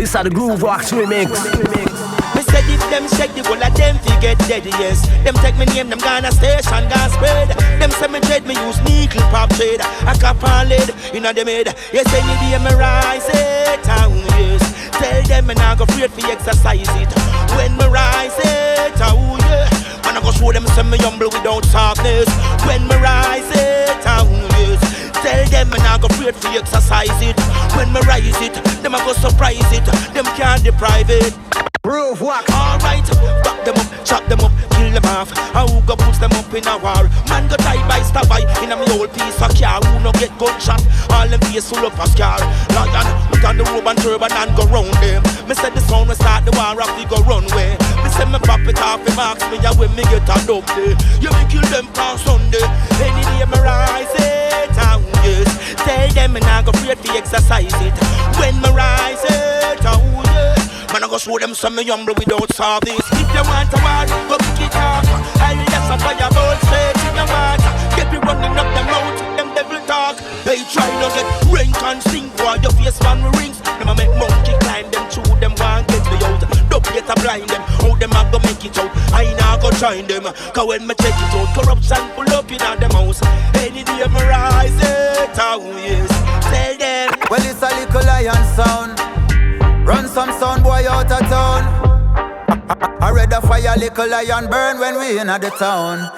This is the Groovewax remix. Me said if them shake the whole of them fi get dead, yes. Them take me name, them gonna station, gonna spread. Them say me dread, me use nickel pop trade. I cap and lead, inna them head. Yes, any day me rise it down, yes. Tell them me nah go afraid fi exercise it. When me rise it down, yeah. Man I go show them say me humble without softness. When me rise it down, yes. Tell them me nah go afraid fi exercise it. When me rise it, them a go surprise it. Them can't deprive it. Groovewax. Alright, back them up, chop them up, kill them off. And who go push them up in a war? Man go die by stab by in a me old piece of car. Who no get gunshot? All them face full of a scar. Lion, put on the robe and turban and go round them. Me said the sound we start the war up, we go run way. Me say me pop it off, me marks me and when me get a double. You me kill them on Sunday. Any day me rise it down, yes. Tell them me nah go afraid fi exercise it. When me rise it down, yeah. Man I go show them some me humble without service. If you want a war, go kick it off. I'll just a fireball straight in your water. Get me running up them out, them devil talk. They try to get rank and sing while your face man rings. Them a make monkey climb them through them one get me out. Dubplate a blind them, how them a go make it out. I nah go join them, cause when me check it out, corruption pull up in a them house. Any day me rise it out, yes. Tell them. Well it's a little lion sound. Run some sound boy out of town. I read a fire little lion burn when we in the town.